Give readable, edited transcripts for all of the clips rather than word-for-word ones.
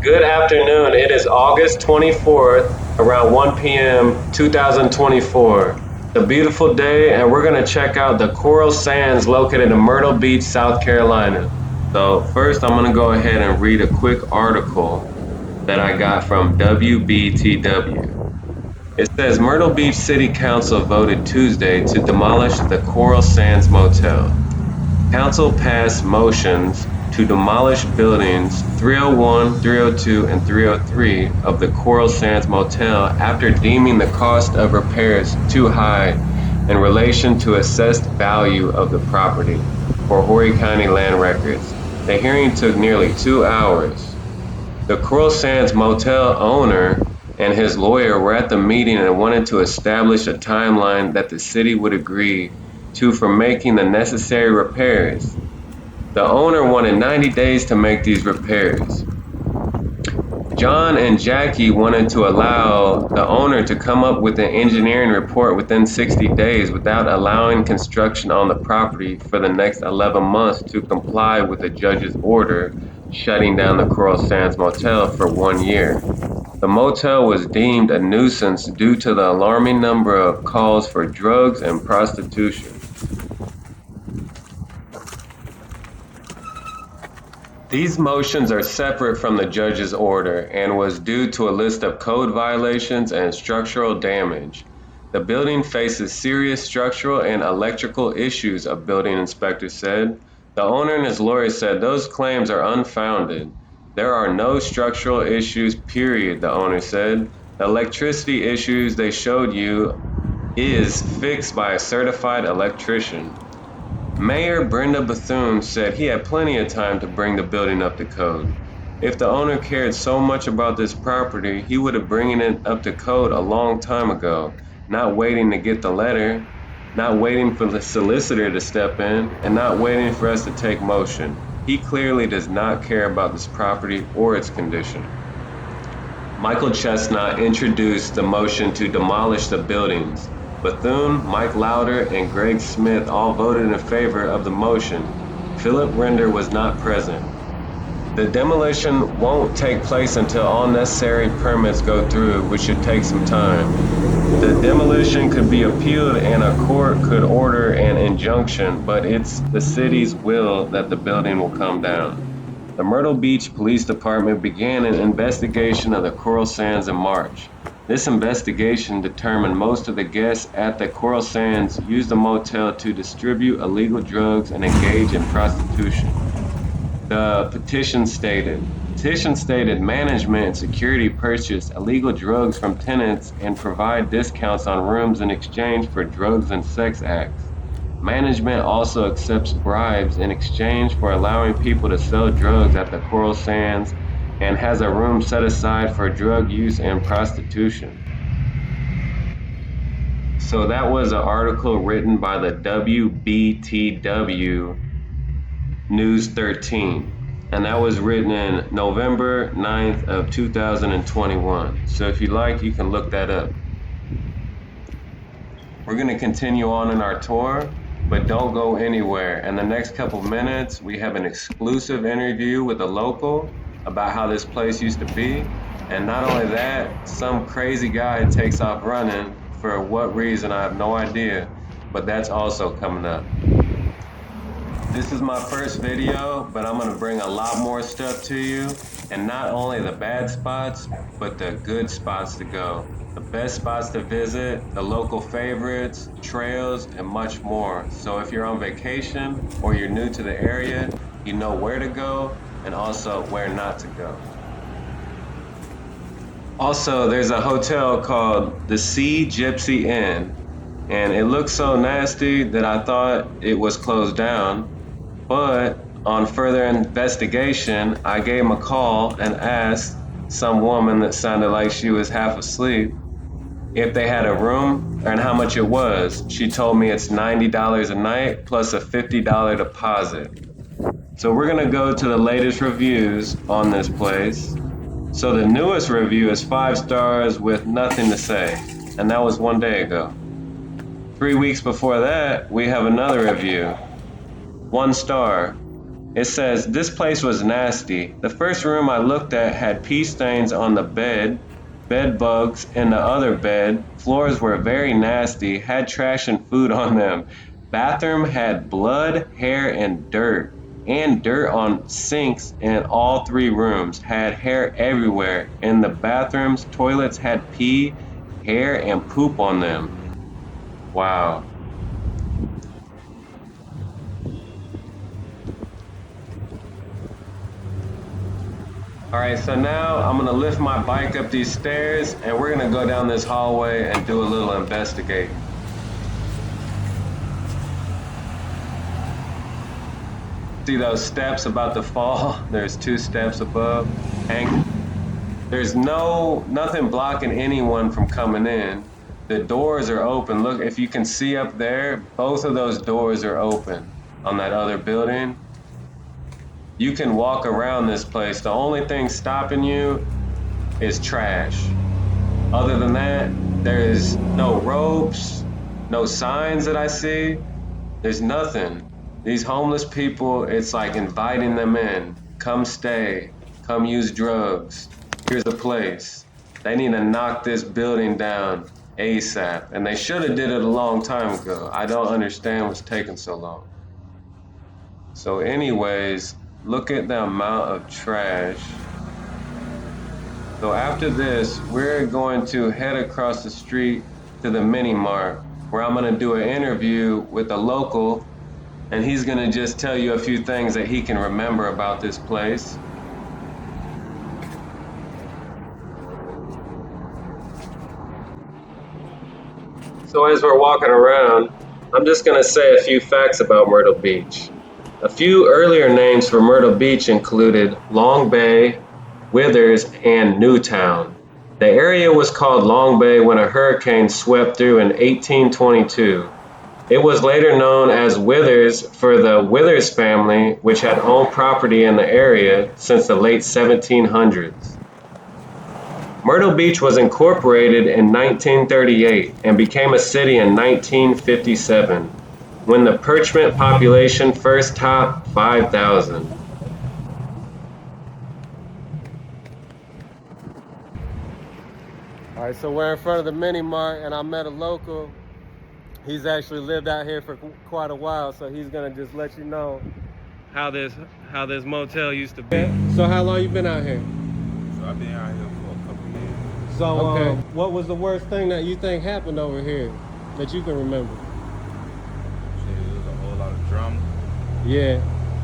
Good afternoon. It is August 24th, around 1 p.m., 2024. It's a beautiful day, and we're going to check out the Coral Sands located in Myrtle Beach, South Carolina. So, first, I'm going to go ahead and read a quick article that I got from WBTW. It says Myrtle Beach City Council voted Tuesday to demolish the Coral Sands Motel. Council passed motions to demolish buildings 301, 302, and 303 of the Coral Sands Motel after deeming the cost of repairs too high in relation to assessed value of the property for Horry County Land Records. The hearing took nearly 2 hours. The Coral Sands Motel owner and his lawyer were at the meeting and wanted to establish a timeline that the city would agree to for making the necessary repairs. The owner wanted 90 days to make these repairs. John and Jackie wanted to allow the owner to come up with an engineering report within 60 days without allowing construction on the property for the next 11 months to comply with the judge's order shutting down the Coral Sands Motel for 1 year. The motel was deemed a nuisance due to the alarming number of calls for drugs and prostitution. These motions are separate from the judge's order and was due to a list of code violations and structural damage. The building faces serious structural and electrical issues, a building inspector said. The owner and his lawyer said those claims are unfounded. There are no structural issues, period, the owner said. The electricity issues they showed you is fixed by a certified electrician. Mayor Brenda Bethune said he had plenty of time to bring the building up to code. If the owner cared so much about this property, he would have bringing it up to code a long time ago, not waiting to get the letter, not waiting for the solicitor to step in, and not waiting for us to take motion. He clearly does not care about this property or its condition. Michael Chestnut introduced the motion to demolish the buildings. Bethune, Mike Lowder, and Greg Smith all voted in favor of the motion. Philip Render was not present. The demolition won't take place until all necessary permits go through, which should take some time. The demolition could be appealed and a court could order an injunction, but it's the city's will that the building will come down. The Myrtle Beach Police Department began an investigation of the Coral Sands in March. This investigation determined most of the guests at the Coral Sands used the motel to distribute illegal drugs and engage in prostitution. The petition stated management and security purchase illegal drugs from tenants and provide discounts on rooms in exchange for drugs and sex acts. Management also accepts bribes in exchange for allowing people to sell drugs at the Coral Sands and has a room set aside for drug use and prostitution. So that was an article written by the WBTW News 13. And that was written in November 9th of 2021. So if you like, you can look that up. We're going to continue on in our tour, but don't go anywhere. In the next couple minutes, we have an exclusive interview with a local about how this place used to be. And not only that, some crazy guy takes off running. For what reason, I have no idea, but that's also coming up. This is my first video, but I'm going to bring a lot more stuff to you, and not only the bad spots, but the good spots to go. The best spots to visit, the local favorites, trails, and much more. So if you're on vacation or you're new to the area, you know where to go and also where not to go. Also, there's a hotel called the Sea Gypsy Inn, and it looks so nasty that I thought it was closed down. But on further investigation, I gave him a call and asked some woman that sounded like she was half asleep if they had a room and how much it was. She told me it's $90 a night plus a $50 deposit. So we're gonna go to the latest reviews on this place. So the newest review is 5 stars with nothing to say, and that was 1 day ago. 3 weeks before that, we have another review. 1 star. It says, this place was nasty. The first room I looked at had pee stains on the bed bugs in the other bed. Floors were very nasty, had trash and food on them. Bathroom had blood, hair, and dirt on sinks in all three rooms. Had hair everywhere. In the bathrooms, toilets had pee, hair, and poop on them. Wow. All right, so now I'm gonna lift my bike up these stairs and we're gonna go down this hallway and do a little investigating. See those steps about to fall? There's 2 steps above. Hank, there's nothing blocking anyone from coming in. The doors are open. Look, if you can see up there, both of those doors are open on that other building. You can walk around this place. The only thing stopping you is trash. Other than that, there's no ropes, no signs that I see. There's nothing. These homeless people, it's like inviting them in. Come stay, come use drugs. Here's a place. They need to knock this building down ASAP. And they should have did it a long time ago. I don't understand what's taking so long. So anyways, look at the amount of trash. So after this, we're going to head across the street to the mini mart where I'm going to do an interview with a local and he's going to just tell you a few things that he can remember about this place. So as we're walking around, I'm just going to say a few facts about Myrtle Beach. A few earlier names for Myrtle Beach included Long Bay, Withers, and Newtown. The area was called Long Bay when a hurricane swept through in 1822. It was later known as Withers for the Withers family, which had owned property in the area since the late 1700s. Myrtle Beach was incorporated in 1938 and became a city in 1957, when the Parchment population first topped 5,000. All right, so we're in front of the mini mart and I met a local. He's actually lived out here for quite a while, so he's gonna just let you know how this motel used to be. So how long you been out here? So I've been out here for a couple years. So okay. What was the worst thing that you think happened over here that you can remember? There was a whole lot of drama. Yeah.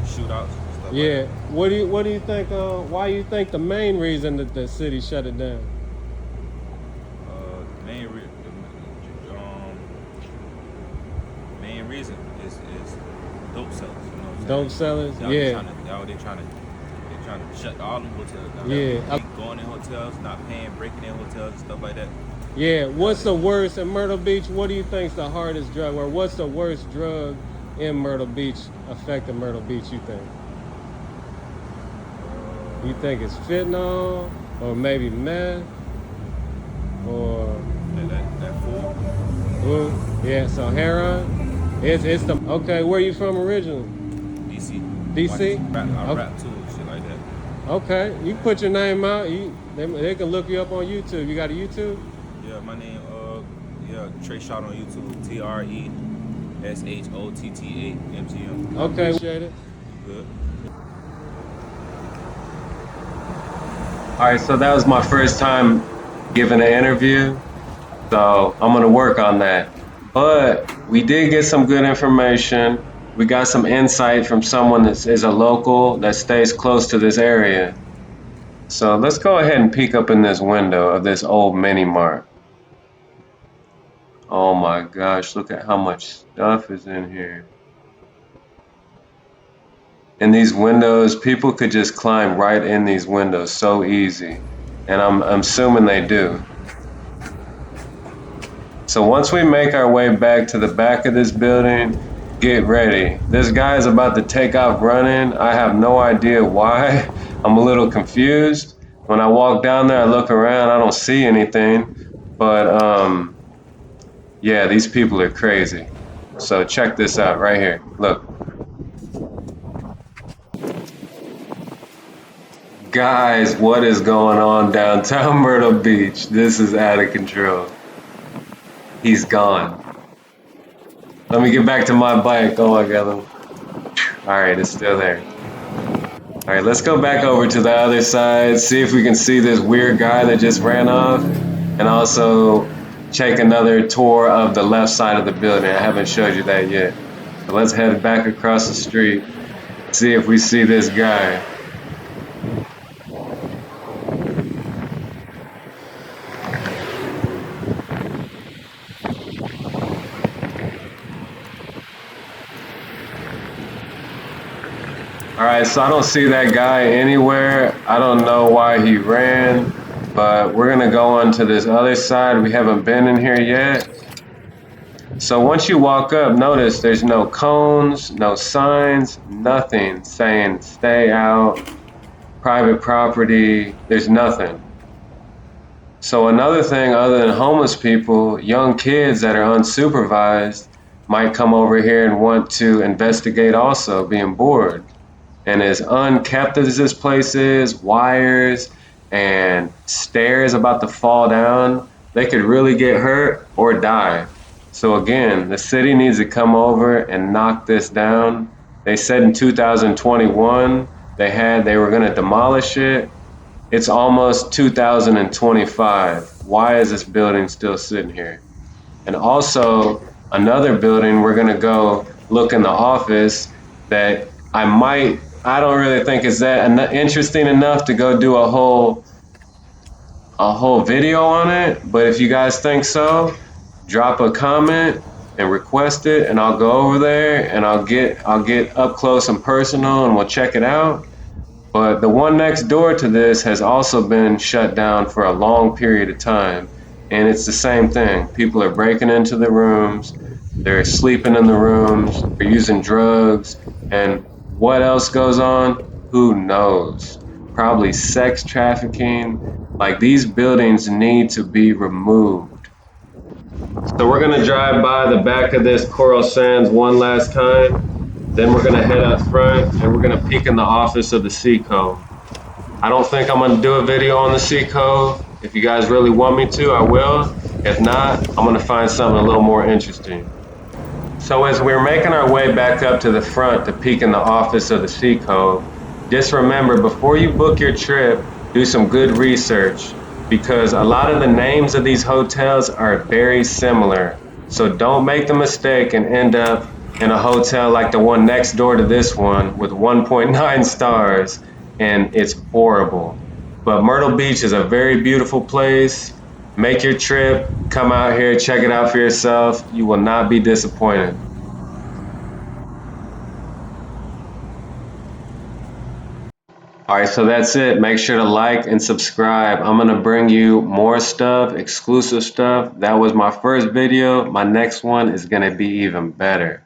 Shootouts and stuff. Yeah. Like that. What do you think? Why you think the main reason that the city shut it down? Main reason is dope sellers. You know what I'm Dope sellers. Yeah. They're trying to shut all them hotels down. Yeah. Going in hotels, not paying, breaking in hotels and stuff like that. Yeah. What's the worst in Myrtle Beach? What do you think's the hardest drug, or what's the worst drug in Myrtle Beach affecting Myrtle Beach? You think? You think it's fentanyl, or maybe meth, or that food? Ooh, yeah. So heroin. It's the okay. Where you from originally? DC. DC. I rap too and shit like that. Okay, you put your name out. They can look you up on YouTube. You got a YouTube? Yeah, my name Trey Shot on YouTube. TRESHOTTA MGM. Okay, appreciate it. Good. All right, so that was my first time giving an interview, so I'm gonna work on that. But we did get some good information. We got some insight from someone that is a local that stays close to this area. So let's go ahead and peek up in this window of this old mini mart. Oh my gosh, look at how much stuff is in here. In these windows, people could just climb right in these windows so easy. And I'm assuming they do. So once we make our way back to the back of this building, get ready. This guy is about to take off running. I have no idea why. I'm a little confused. When I walk down there, I look around, I don't see anything. But yeah, these people are crazy. So check this out right here. Look. Guys, what is going on downtown Myrtle Beach? This is out of control. He's gone. Let me get back to my bike. Oh, I got him. All right, it's still there. All right, let's go back over to the other side, see if we can see this weird guy that just ran off, and also take another tour of the left side of the building. I haven't showed you that yet. So let's head back across the street, see if we see this guy. All right, so I don't see that guy anywhere. I don't know why he ran, but we're gonna go on to this other side. We haven't been in here yet. So once you walk up, notice there's no cones, no signs, nothing saying stay out, private property. There's nothing. So another thing other than homeless people, young kids that are unsupervised might come over here and want to investigate also, being bored. And as unkept as this place is, wires and stairs about to fall down, they could really get hurt or die. So again, the city needs to come over and knock this down. They said in 2021 they were going to demolish it. It's almost 2025. Why is this building still sitting here? And also another building we're gonna go look in the office that I don't really think is that interesting enough to go do a whole video on it. But if you guys think so, drop a comment and request it, and I'll go over there and I'll get up close and personal, and we'll check it out. But the one next door to this has also been shut down for a long period of time. And it's the same thing. People are breaking into the rooms, they're sleeping in the rooms, they're using drugs, and what else goes on? Who knows? Probably sex trafficking. Like, these buildings need to be removed. So we're gonna drive by the back of this Coral Sands one last time. Then we're gonna head up front and we're gonna peek in the office of the Sea Cove. I don't think I'm gonna do a video on the Sea Cove. If you guys really want me to, I will. If not, I'm gonna find something a little more interesting. So as we're making our way back up to the front to peek in the office of the Sea Cove, just remember, before you book your trip, do some good research, because a lot of the names of these hotels are very similar. So don't make the mistake and end up in a hotel like the one next door to this one with 1.9 stars, and it's horrible. But Myrtle Beach is a very beautiful place. Make your trip, come out here, check it out for yourself. You will not be disappointed. All right, so that's it. Make sure to like and subscribe. I'm gonna bring you more stuff, exclusive stuff. That was my first video. My next one is gonna be even better.